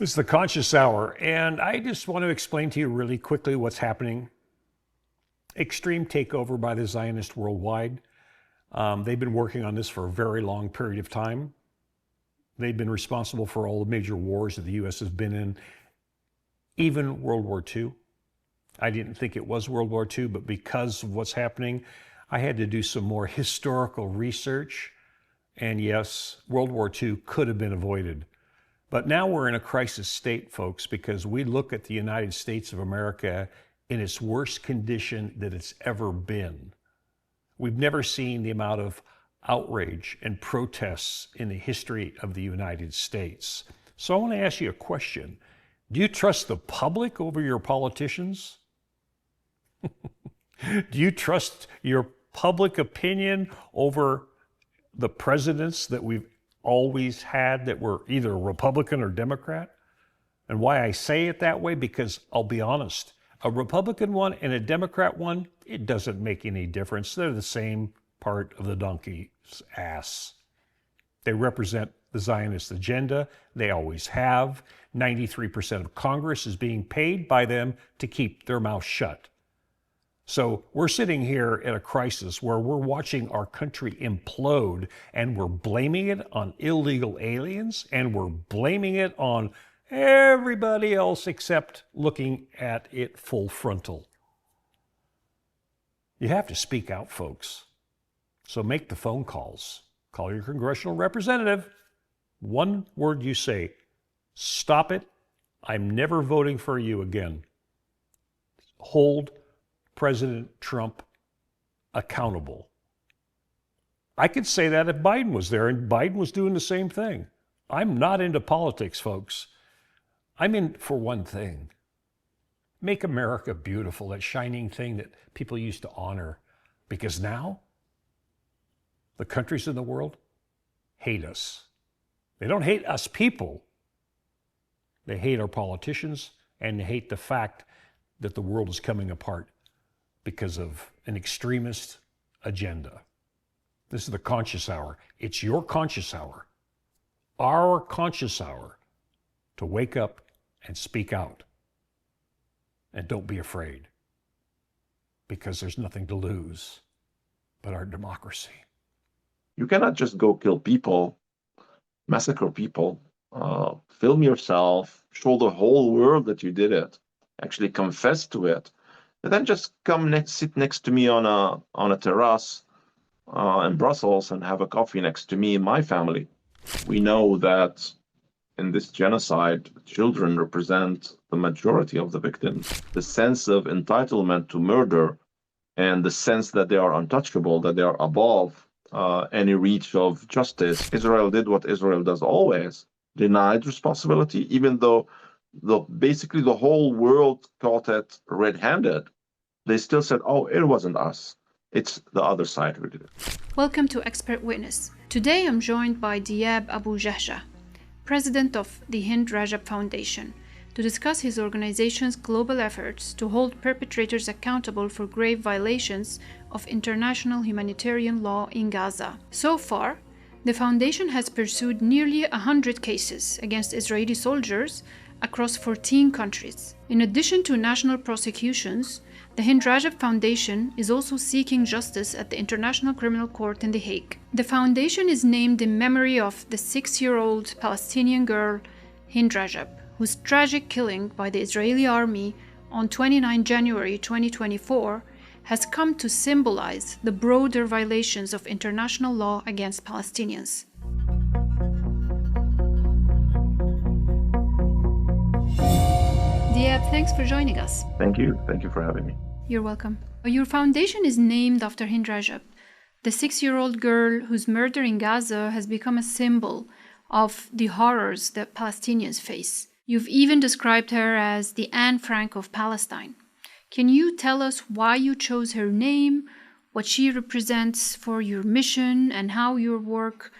This is the Conscious Hour, and I just want to explain to you really quickly what's happening. Extreme takeover by the Zionists worldwide. They've been working on this for a very long period of time. They've been responsible for all the major wars that the U.S. has been in, even World War II. I didn't think it was World War II, but because of what's happening, I had to do some more historical research. And yes, World War II could have been avoided. But now we're in a crisis state, folks, because we look at the United States of America in its worst condition that it's ever been. We've never seen the amount of outrage and protests in the history of the United States. So I want to ask you a question. Do you trust the public over your politicians? Do you trust your public opinion over the presidents that we've always had that were either Republican or Democrat? And why I say it that way, because I'll be honest, a Republican one and a Democrat one, it doesn't make any difference. They're the same part of the donkey's ass. They represent the Zionist agenda. They always have. 93% of Congress is being paid by them to keep their mouth shut. So we're sitting here at a crisis where we're watching our country implode, and we're blaming it on illegal aliens, and we're blaming it on everybody else except looking at it full frontal. You have to speak out, folks. So make the phone calls. Call your congressional representative. One word you say, stop it. I'm never voting for you again. Hold President Trump accountable. I could say that if Biden was there, and Biden was doing the same thing. I'm not into politics, folks. I'm in for one thing. Make America beautiful, that shining thing that people used to honor. Because now, the countries in the world hate us. They don't hate us people. They hate our politicians, and they hate the fact that the world is coming apart because of an extremist agenda. This is the Conscious Hour. It's your Conscious Hour, our Conscious Hour, to wake up and speak out. And don't be afraid, because there's nothing to lose but our democracy. You cannot just go kill people, massacre people, film yourself, show the whole world that you did it, actually confess to it, and then just sit next to me on a terrace in Brussels and have a coffee next to me and my family. We know that in this genocide, children represent the majority of the victims. The sense of entitlement to murder and the sense that they are untouchable, that they are above any reach of justice. Israel did what Israel does always, denied responsibility, even though basically the whole world caught it red-handed. They still said, oh, it wasn't us. It's the other side who did it. Welcome to Expert Witness. Today I'm joined by Diab Abu Jahja, president of the Hind Rajab Foundation, to discuss his organization's global efforts to hold perpetrators accountable for grave violations of international humanitarian law in Gaza. So far, the foundation has pursued nearly 100 cases against Israeli soldiers across 14 countries. In addition to national prosecutions, the Hind Rajab Foundation is also seeking justice at the International Criminal Court in The Hague. The foundation is named in memory of the 6-year-old Palestinian girl Hind Rajab, whose tragic killing by the Israeli army on 29 January 2024 has come to symbolize the broader violations of international law against Palestinians. Diab, thanks for joining us. Thank you. Thank you for having me. You're welcome. Your foundation is named after Hind Rajab, the 6-year-old girl whose murder in Gaza has become a symbol of the horrors that Palestinians face. You've even described her as the Anne Frank of Palestine. Can you tell us why you chose her name, what she represents for your mission, and how your work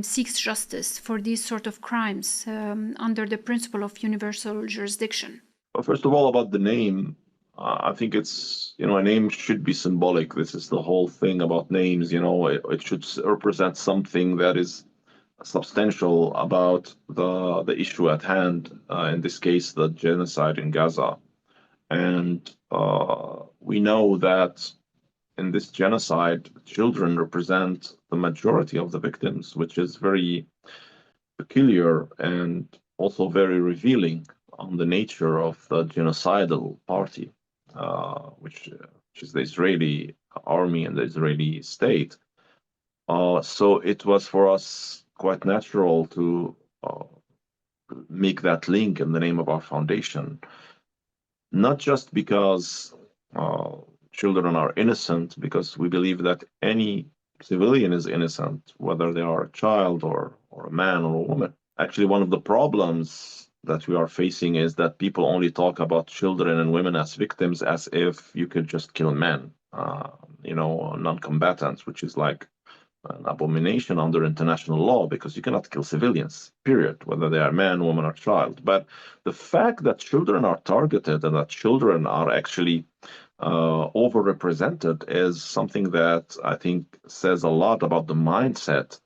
seeks justice for these sort of crimes under the principle of universal jurisdiction? Well, first of all, about the name, I think it's, a name should be symbolic. This is the whole thing about names, it should represent something that is substantial about the issue at hand, in this case, the genocide in Gaza. And we know that in this genocide, children represent the majority of the victims, which is very peculiar and also very revealing on the nature of the genocidal party, which is the Israeli army and the Israeli state. So it was for us quite natural to make that link in the name of our foundation, not just because children are innocent, because we believe that any civilian is innocent, whether they are a child or a man or a woman. Actually, one of the problems that we are facing is that people only talk about children and women as victims as if you could just kill men, non-combatants, which is like an abomination under international law, because you cannot kill civilians, period, whether they are man, woman, or child. But the fact that children are targeted and that children are actually overrepresented is something that I think says a lot about the mindset,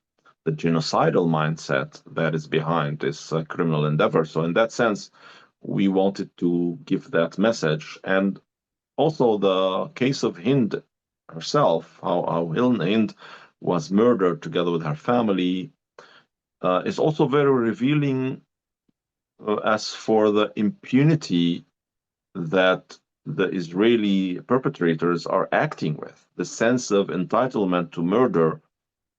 the genocidal mindset that is behind this criminal endeavor. So in that sense, we wanted to give that message. And also the case of Hind herself, how Hind was murdered together with her family, is also very revealing as for the impunity that the Israeli perpetrators are acting with, the sense of entitlement to murder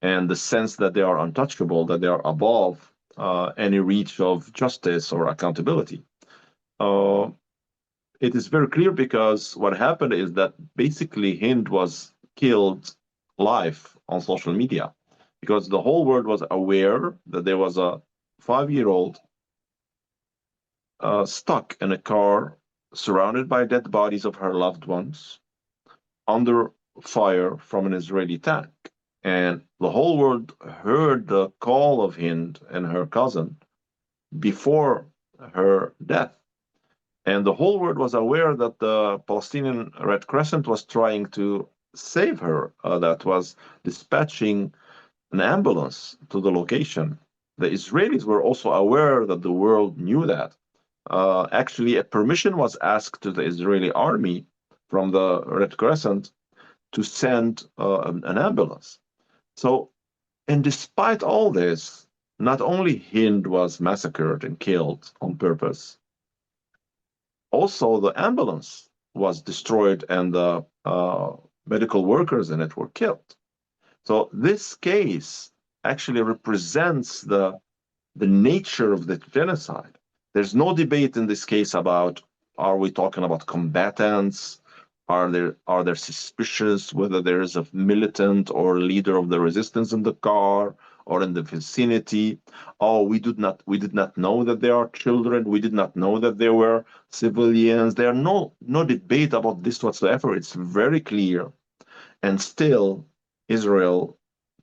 and the sense that they are untouchable, that they are above any reach of justice or accountability. It is very clear because what happened is that basically Hind was killed live on social media, because the whole world was aware that there was a 5-year-old stuck in a car surrounded by dead bodies of her loved ones under fire from an Israeli tank. And the whole world heard the call of Hind and her cousin before her death. And the whole world was aware that the Palestinian Red Crescent was trying to save her, that was dispatching an ambulance to the location. The Israelis were also aware that the world knew that. Actually, a permission was asked to the Israeli army from the Red Crescent to send an ambulance. So, and despite all this, not only Hind was massacred and killed on purpose, also the ambulance was destroyed and the medical workers in it were killed. So this case actually represents the nature of the genocide. There's no debate in this case about, are we talking about combatants? Are there suspicions whether there is a militant or leader of the resistance in the car or in the vicinity? Oh, we did not know that there are children. We did not know that there were civilians. There are no debate about this whatsoever. It's very clear. And still, Israel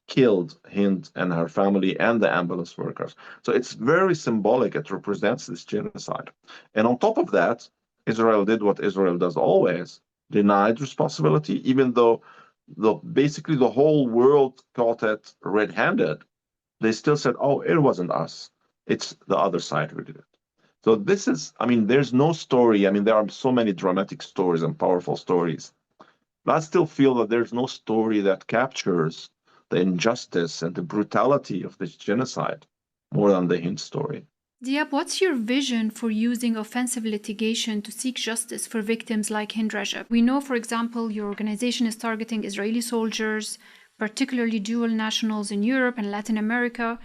killed Hind and her family and the ambulance workers. So it's very symbolic. It represents this genocide. And on top of that, Israel did what Israel does always, denied responsibility, even though basically the whole world caught it red-handed. They still said, oh, it wasn't us. It's the other side who did it. So this is, there's no story. There are so many dramatic stories and powerful stories. But I still feel that there's no story that captures the injustice and the brutality of this genocide more than the Hind story. Diab, what's your vision for using offensive litigation to seek justice for victims like Hind Rajab? We know, for example, your organization is targeting Israeli soldiers, particularly dual nationals in Europe and Latin America.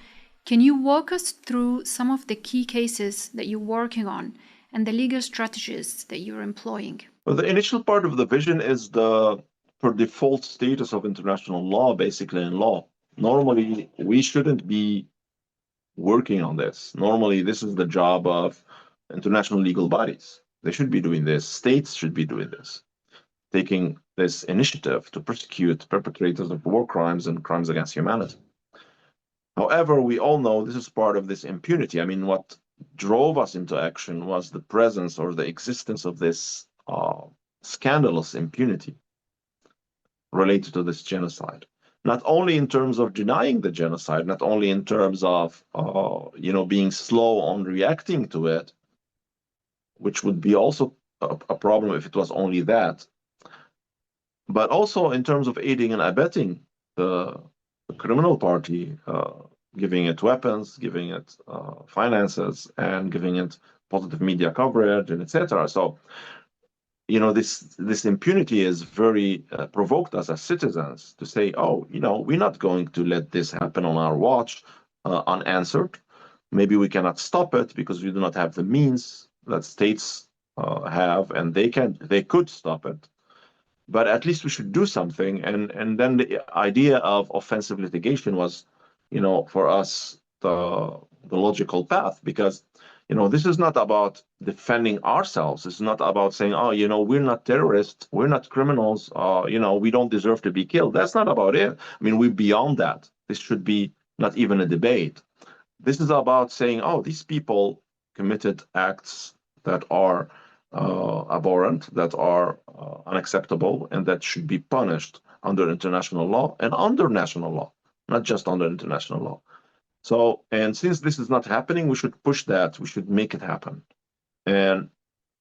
Can you walk us through some of the key cases that you're working on and the legal strategies that you're employing? Well, the initial part of the vision is the per default status of international law, basically in law. Normally, we shouldn't be working on this. Normally, this is the job of international legal bodies. They should be doing this. States should be doing this, taking this initiative to prosecute perpetrators of war crimes and crimes against humanity. However, we all know this is part of this impunity. What drove us into action was the presence or the existence of this scandalous impunity related to this genocide. not only in terms of denying the genocide, not only in terms of being slow on reacting to it, which would be also a problem if it was only that, but also in terms of aiding and abetting the criminal party, giving it weapons, giving it finances, and giving it positive media coverage, and etc. So, this impunity is very provoked us as citizens to say, oh, we're not going to let this happen on our watch unanswered. Maybe we cannot stop it because we do not have the means that states have, and they could stop it. But at least we should do something. And then the idea of offensive litigation was, for us, the logical path, because this is not about defending ourselves. It's not about saying, oh, we're not terrorists, we're not criminals, we don't deserve to be killed. That's not about it. I mean, we're beyond that. This should be not even a debate. This is about saying, oh, these people committed acts that are abhorrent, that are unacceptable, and that should be punished under international law and under national law, not just under international law. So, and since this is not happening, we should push that. We should make it happen. And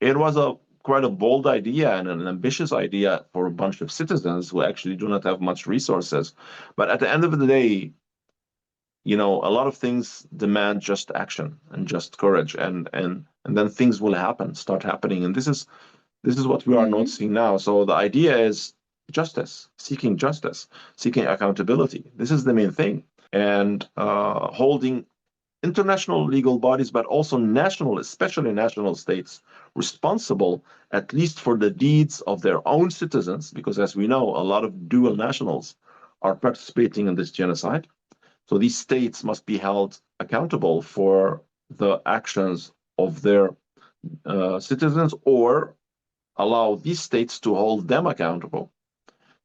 it was quite a bold idea and an ambitious idea for a bunch of citizens who actually do not have much resources. But at the end of the day, a lot of things demand just action and just courage, and then things will start happening. And this is what we are noticing now. So the idea is justice, seeking accountability. This is the main thing. And holding international legal bodies, but also national, especially national states, responsible at least for the deeds of their own citizens, because as we know, a lot of dual nationals are participating in this genocide. So these states must be held accountable for the actions of their citizens, or allow these states to hold them accountable,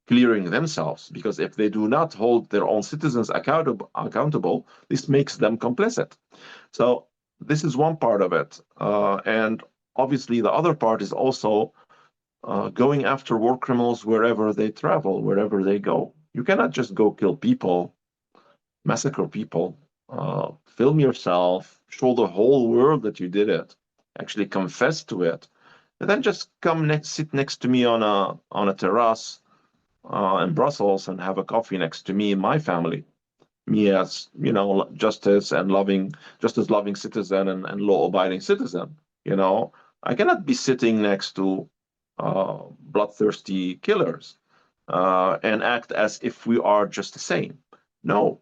clearing themselves, because if they do not hold their own citizens accountable, this makes them complicit. So this is one part of it. And obviously the other part is also going after war criminals wherever they travel, wherever they go. You cannot just go kill people, massacre people, film yourself, show the whole world that you did it, actually confess to it, and then just sit next to me on a terrace in Brussels and have a coffee next to me and my family. Me as, just as loving citizen and law-abiding citizen. I cannot be sitting next to bloodthirsty killers and act as if we are just the same. No,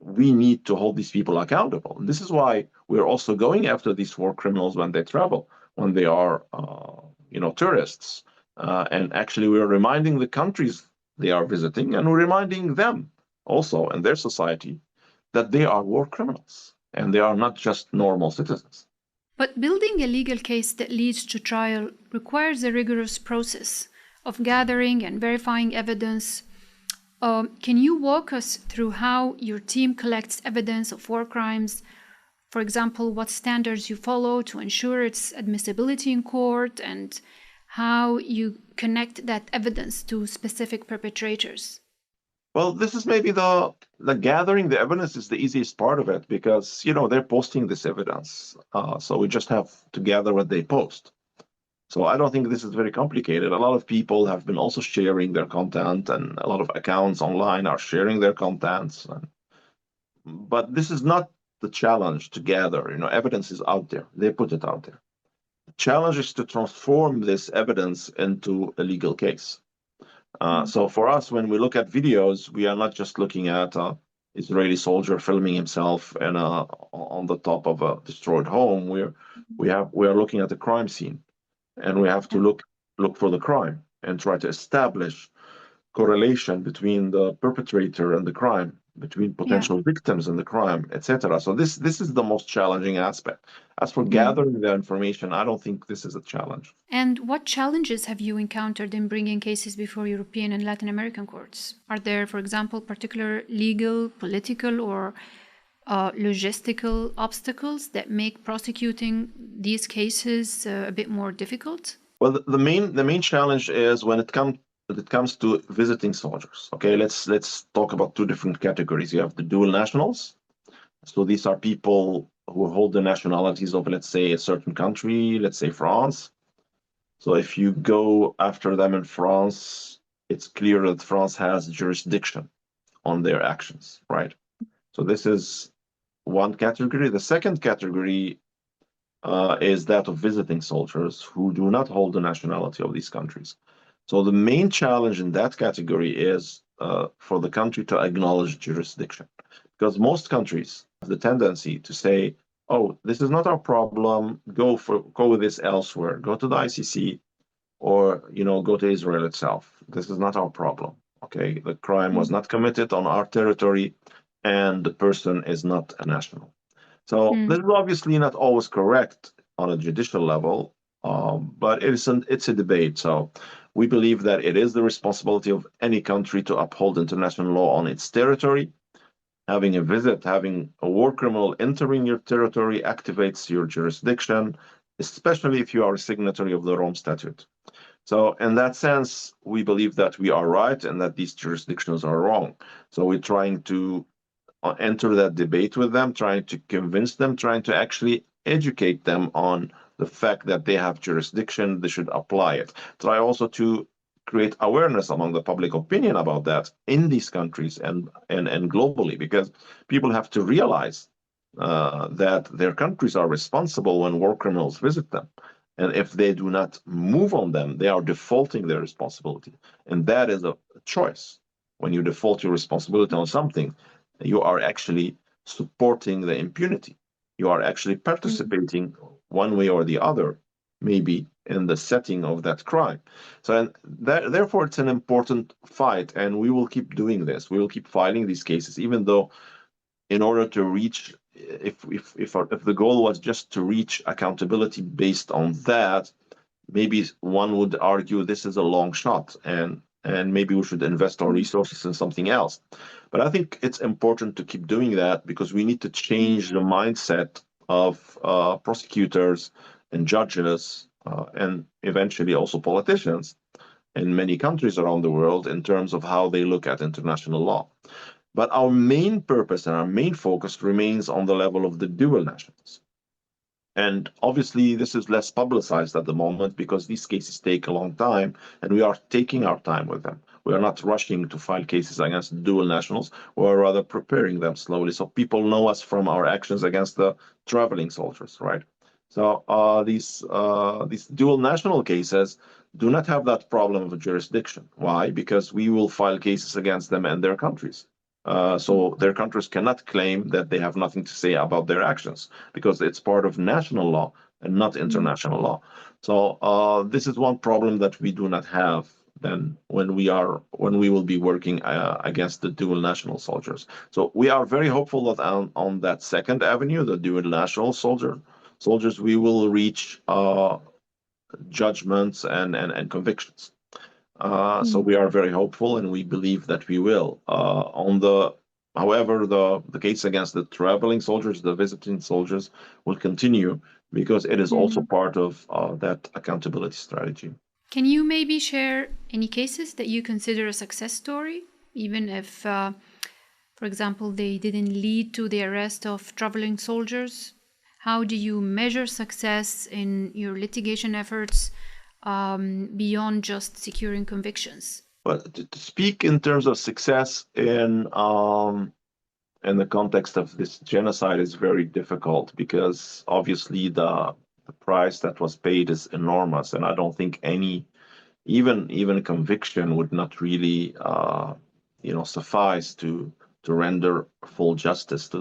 we need to hold these people accountable. And this is why we're also going after these war criminals when they travel, when they are, tourists. And actually, we are reminding the countries they are visiting, and we're reminding them also in their society that they are war criminals and they are not just normal citizens. But building a legal case that leads to trial requires a rigorous process of gathering and verifying evidence. Can you walk us through how your team collects evidence of war crimes? For example, what standards you follow to ensure its admissibility in court, and how you connect that evidence to specific perpetrators? Well, this is maybe the gathering the evidence is the easiest part of it, because, they're posting this evidence. So we just have to gather what they post. So I don't think this is very complicated. A lot of people have been also sharing their content, and a lot of accounts online are sharing their contents. But this is not the challenge to gather. Evidence is out there. They put it out there. The challenge is to transform this evidence into a legal case. So for us, when we look at videos, we are not just looking at an Israeli soldier filming himself on the top of a destroyed home. We are looking at the crime scene, and we have to look for the crime and try to establish correlation between the perpetrator and the crime, between potential victims and the crime, etc. So this is the most challenging aspect. As for gathering the information, I don't think this is a challenge. And what challenges have you encountered in bringing cases before European and Latin American courts? Are there, for example, particular legal, political, or logistical obstacles that make prosecuting these cases a bit more difficult? Well, the main challenge is when it comes when it comes to visiting soldiers, okay, let's talk about two different categories. You have the dual nationals. So these are people who hold the nationalities of, let's say, a certain country, let's say France. So if you go after them in France, it's clear that France has jurisdiction on their actions, right? So this is one category. The second category is that of visiting soldiers who do not hold the nationality of these countries. So the main challenge in that category is for the country to acknowledge jurisdiction, because most countries have the tendency to say, "Oh, this is not our problem. Go with this elsewhere. Go to the ICC, or go to Israel itself. This is not our problem. Okay, the crime was not committed on our territory, and the person is not a national." So this is obviously not always correct on a judicial level, but it's a debate. So we believe that it is the responsibility of any country to uphold international law on its territory. Having a visit, having a war criminal entering your territory activates your jurisdiction, especially if you are a signatory of the Rome Statute. So in that sense, we believe that we are right and that these jurisdictions are wrong. So we're trying to enter that debate with them, trying to convince them, trying to actually educate them on the fact that they have jurisdiction, they should apply it. Try also to create awareness among the public opinion about that in these countries and globally, because people have to realize that their countries are responsible when war criminals visit them. And if they do not move on them, they are defaulting their responsibility. And that is a choice. When you default your responsibility on something, you are actually supporting the impunity. You are actually participating one way or the other, maybe in the setting of that crime. So therefore, it's an important fight, and we will keep doing this. We will keep filing these cases, even though in order to reach, if the goal was just to reach accountability based on that, maybe one would argue this is a long shot, and maybe we should invest our resources in something else. But I think it's important to keep doing that because we need to change the mindset of prosecutors and judges and eventually also politicians in many countries around the world in terms of how they look at international law. But our main purpose and our main focus remains on the level of the dual nationals. And obviously, this is less publicized at the moment because these cases take a long time, and we are taking our time with them. We are not rushing to file cases against dual nationals. We're rather preparing them slowly so people know us from our actions against the traveling soldiers, right? So these dual national cases do not have that problem of jurisdiction. Why? Because we will file cases against them and their countries. So their countries cannot claim that they have nothing to say about their actions because it's part of national law and not international law. So this is one problem that we do not have then when we will be working against the dual national soldiers. So we are very hopeful that on that second avenue, the dual national soldiers, we will reach judgments and convictions. So we are very hopeful, and we believe that we will. However, the case against the traveling soldiers, the visiting soldiers, will continue because it is also part of that accountability strategy. Can you maybe share any cases that you consider a success story, even if, for example, they didn't lead to the arrest of traveling soldiers? How do you measure success in your litigation efforts beyond just securing convictions? But to speak in terms of success in the context of this genocide is very difficult because obviously the price that was paid is enormous, and I don't think even conviction would not really suffice to render full justice to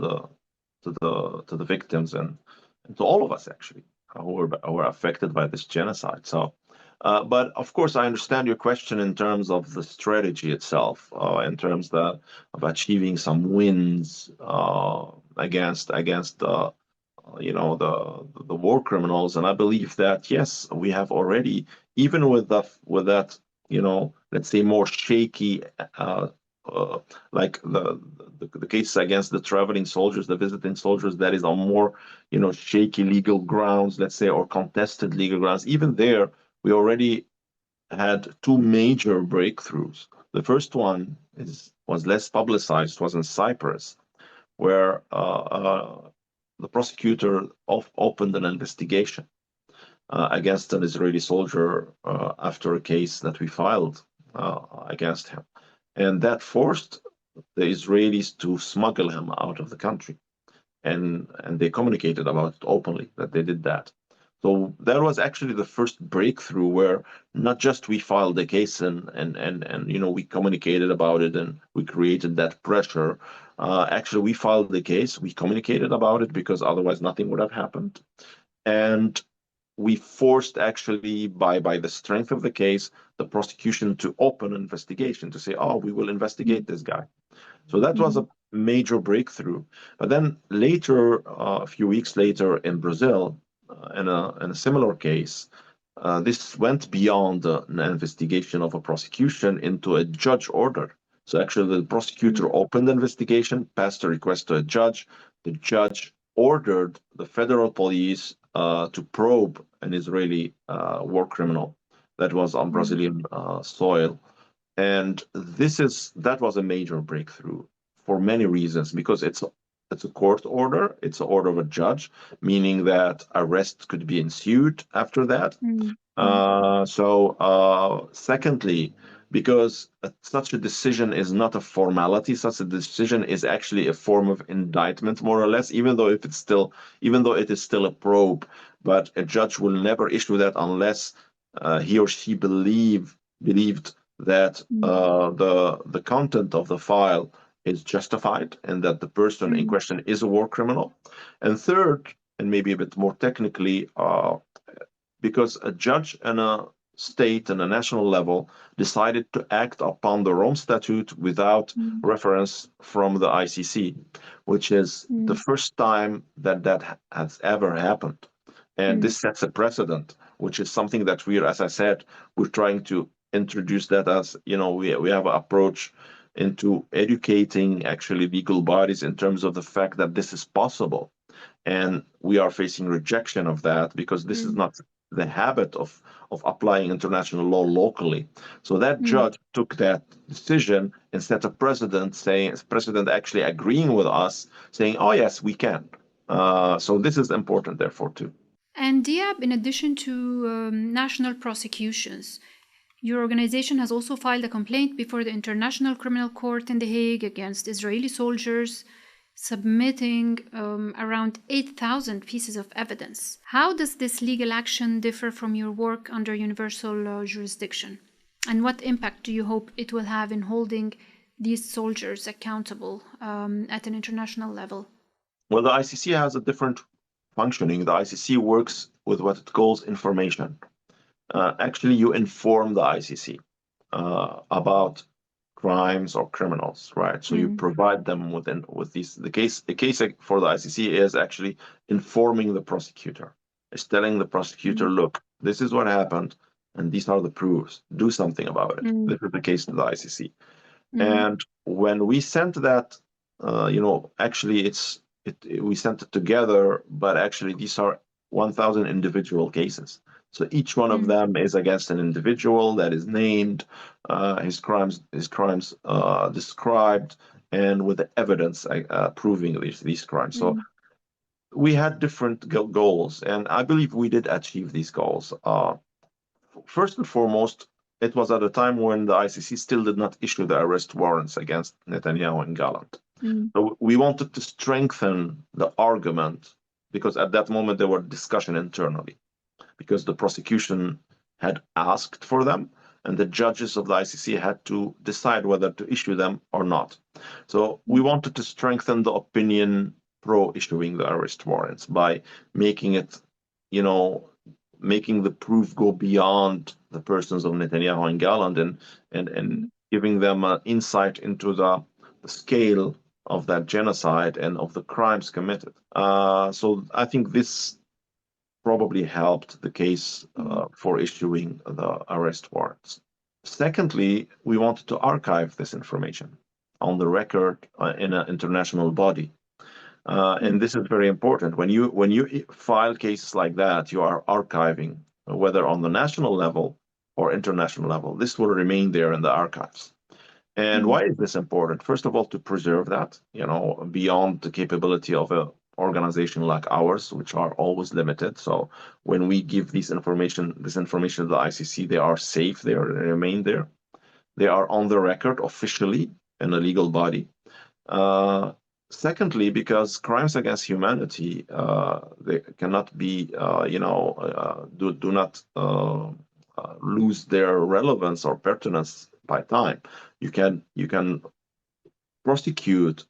the victims and to all of us actually who were affected by this genocide. So. But of course, I understand your question in terms of the strategy itself, in terms of achieving some wins against the war criminals. And I believe that yes, we have already, even with that let's say more shaky, like the cases against the traveling soldiers, the visiting soldiers, that is on more shaky legal grounds, let's say, or contested legal grounds. Even there, we already had two major breakthroughs. The first one was less publicized, was in Cyprus, where the prosecutor opened an investigation against an Israeli soldier after a case that we filed against him. And that forced the Israelis to smuggle him out of the country. And they communicated about it openly that they did that. So that was actually the first breakthrough where not just we filed the case and we communicated about it and we created that pressure. Actually, we filed the case, we communicated about it because otherwise nothing would have happened. And we forced actually by the strength of the case, the prosecution to open an investigation to say, oh, we will investigate this guy. So that was a major breakthrough. But then later, a few weeks later in Brazil, in a similar case, this went beyond an investigation of a prosecution into a judge order. So actually the prosecutor opened the investigation, passed a request to a judge. The judge ordered the federal police to probe an Israeli war criminal that was on Brazilian soil. And that was a major breakthrough for many reasons, because it's a court order, it's an order of a judge, meaning that arrest could be ensued after that. Secondly, because such a decision is not a formality, such a decision is actually a form of indictment, more or less, even though it is still a probe. But a judge will never issue that unless he or she believed that the content of the file is justified and that the person in question is a war criminal. And third, and maybe a bit more technically, because a judge in a state and a national level decided to act upon the Rome Statute without reference from the ICC, which is the first time that has ever happened. And this sets a precedent, which is something that as I said, we're trying to introduce that as, we have an approach into educating actually legal bodies in terms of the fact that this is possible. And we are facing rejection of that because this is not the habit of applying international law locally. So that judge took that decision and set a precedent, precedent actually agreeing with us, saying, oh yes, we can. So this is important therefore too. And Diab, in addition to national prosecutions, your organization has also filed a complaint before the International Criminal Court in The Hague against Israeli soldiers, submitting around 8,000 pieces of evidence. How does this legal action differ from your work under universal jurisdiction? And what impact do you hope it will have in holding these soldiers accountable at an international level? Well, the ICC has a different functioning. The ICC works with what it calls information. Actually, you inform the ICC about crimes or criminals, right? So you provide them with these. The case for the ICC is actually informing the prosecutor. It's telling the prosecutor, look, this is what happened, and these are the proofs. Do something about it. This is the case to the ICC. And when we sent that, actually we sent it together, but actually these are 1,000 individual cases. So each one of them is against an individual that is named, his crimes described, and with the evidence proving these crimes. So we had different goals, and I believe we did achieve these goals. First and foremost, it was at a time when the ICC still did not issue the arrest warrants against Netanyahu and Gallant. So we wanted to strengthen the argument, because at that moment there were discussion internally, because the prosecution had asked for them and the judges of the ICC had to decide whether to issue them or not. So we wanted to strengthen the opinion pro issuing the arrest warrants by making it, making the proof go beyond the persons of Netanyahu and Gallant and giving them an insight into the scale of that genocide and of the crimes committed. So I think this probably helped the case for issuing the arrest warrants. Secondly, we wanted to archive this information on the record in an international body. And this is very important. When you file cases like that, you are archiving, whether on the national level or international level. This will remain there in the archives. And why is this important? First of all, to preserve that, beyond the capability of an organization like ours, which are always limited. So when we give this information to the ICC, they are safe, they remain there. They are on the record officially in a legal body. Secondly, because crimes against humanity, they cannot be, do not lose their relevance or pertinence by time. You can prosecute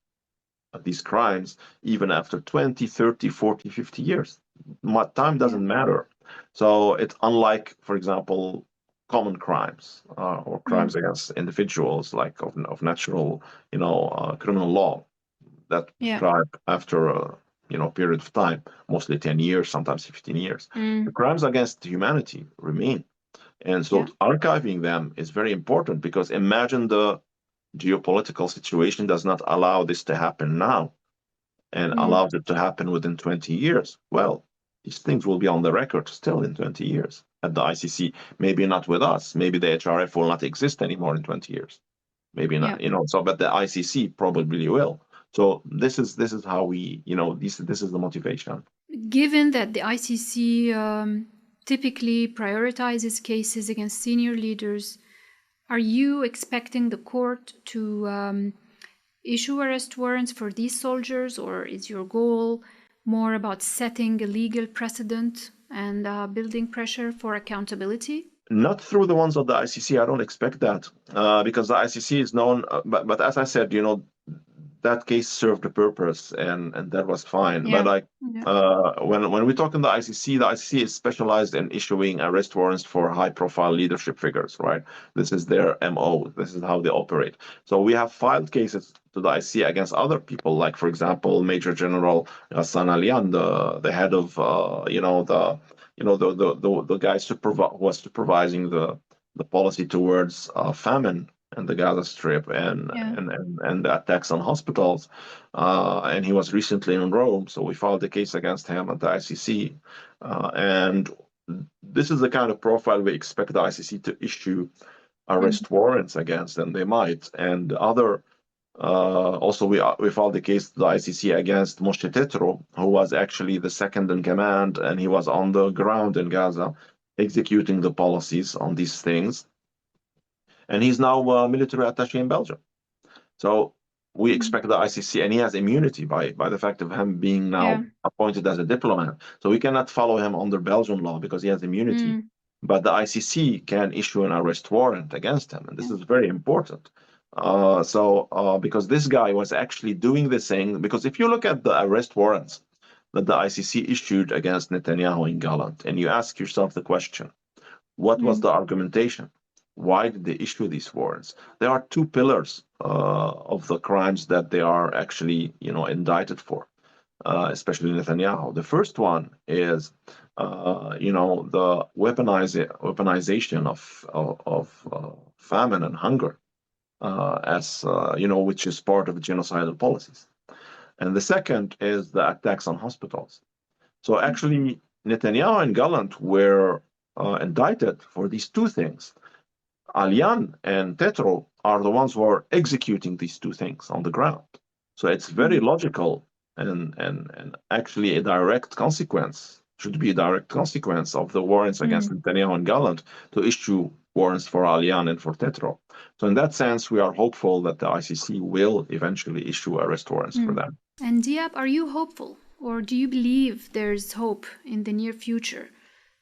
these crimes even after 20, 30, 40, 50 years. Time doesn't matter. So it's unlike, for example, common crimes or crimes against individuals, like of natural, criminal law that prescribe after a period of time, mostly 10 years, sometimes 15 years. The crimes against humanity remain. And so archiving them is very important, because imagine the geopolitical situation does not allow this to happen now and allows it to happen within 20 years. Well, these things will be on the record still in 20 years at the ICC. Maybe not with us. Maybe the HRF will not exist anymore in 20 years. Maybe not, but the ICC probably will. So this is how we, this is the motivation. Given that the ICC typically prioritizes cases against senior leaders, are you expecting the court to issue arrest warrants for these soldiers, or is your goal more about setting a legal precedent and building pressure for accountability? Not through the ones of the ICC. I don't expect that, because the ICC is known. But as I said, that case served a purpose, and that was fine. But when we talk in the ICC is specialized in issuing arrest warrants for high-profile leadership figures, right? This is their MO. This is how they operate. So we have filed cases to the ICC against other people, like, for example, Major General Hassan Alian, the head of the guy who was supervising the policy towards famine and the Gaza Strip and the attacks on hospitals, and he was recently in Rome, so we filed a case against him at the ICC, and this is the kind of profile we expect the ICC to issue arrest warrants against, and they might. And other also we filed a case to the ICC against Moshe Tetro, who was actually the second in command, and he was on the ground in Gaza executing the policies on these things. And he's now a military attaché in Belgium. So we expect the ICC, and he has immunity by the fact of him being now appointed as a diplomat. So we cannot follow him under Belgian law because he has immunity. But the ICC can issue an arrest warrant against him. And this is very important. Because this guy was actually doing this thing, because if you look at the arrest warrants that the ICC issued against Netanyahu and Gallant, and you ask yourself the question, what was the argumentation? Why did they issue these warrants? There are two pillars of the crimes that they are actually, indicted for, especially Netanyahu. The first one is, the weaponization of famine and hunger, which is part of genocidal policies. And the second is the attacks on hospitals. So actually, Netanyahu and Gallant were indicted for these two things. Alian and Tetro are the ones who are executing these two things on the ground. So it's very logical and actually a direct consequence, should be a direct consequence of the warrants against Netanyahu and Gallant to issue warrants for Alian and for Tetro. So in that sense, we are hopeful that the ICC will eventually issue arrest warrants for them. And Diab, are you hopeful, or do you believe there's hope in the near future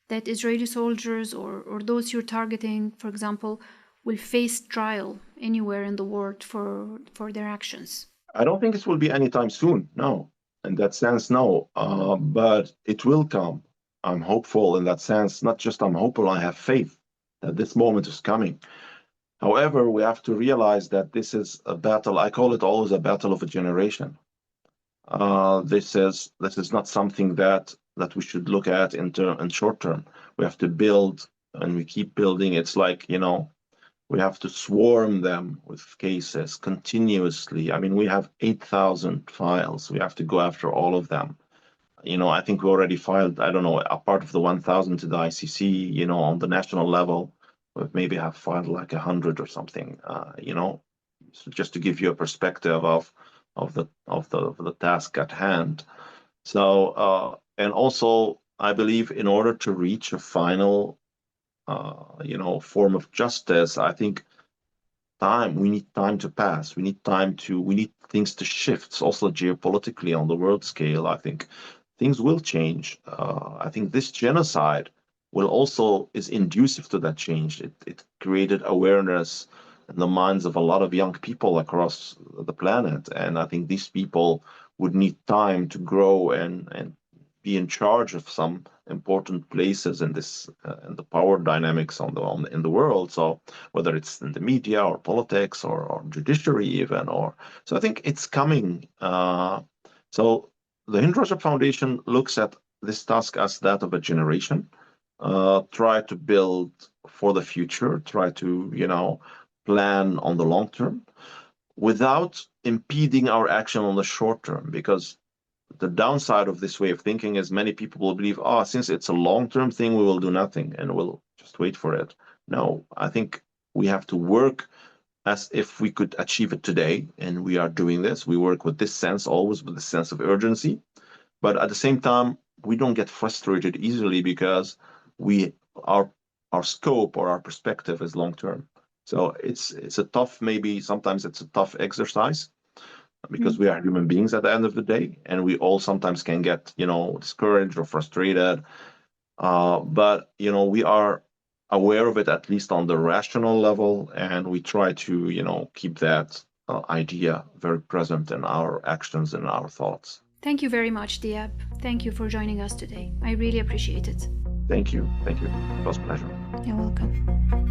that Israeli soldiers or those you're targeting, for example, will face trial anywhere in the world for their actions? I don't think it will be anytime soon, no. In that sense, no. But it will come. I'm hopeful in that sense. Not just I'm hopeful, I have faith that this moment is coming. However, we have to realize that this is a battle. I call it always a battle of a generation. This is not something that we should look at in short term. We have to build, and we keep building. It's like, we have to swarm them with cases continuously. I mean, we have 8,000 files. We have to go after all of them. I think we already filed, I don't know, a part of the 1,000 to the ICC, on the national level. we maybe have filed like 100 or something. So just to give you a perspective of the task at hand. So and also, I believe in order to reach a final form of justice, I think we need time to pass. We need things to shift. Also geopolitically on the world scale, I think things will change. I think this genocide is inducive to that change. It created awareness in the minds of a lot of young people across the planet. And I think these people would need time to grow and be in charge of some important places in the power dynamics in the world. So whether it's in the media or politics or judiciary even, so I think it's coming. So the Hind Rajab Foundation looks at this task as that of a generation. Try to build for the future. Try to plan on the long term without impeding our action on the short term, because the downside of this way of thinking is many people will believe, since it's a long-term thing, we will do nothing and we'll just wait for it. No, I think we have to work as if we could achieve it today, and we are doing this. We work with this sense, always with the sense of urgency, but at the same time, we don't get frustrated easily because our scope or our perspective is long-term. So sometimes it's a tough exercise, because we are human beings at the end of the day, and we all sometimes can get discouraged or frustrated, but we are aware of it, at least on the rational level, and we try to keep that idea very present in our actions and our thoughts. Thank you very much, Diab. Thank you for joining us today. I really appreciate it. Thank you. It was a pleasure. You're welcome.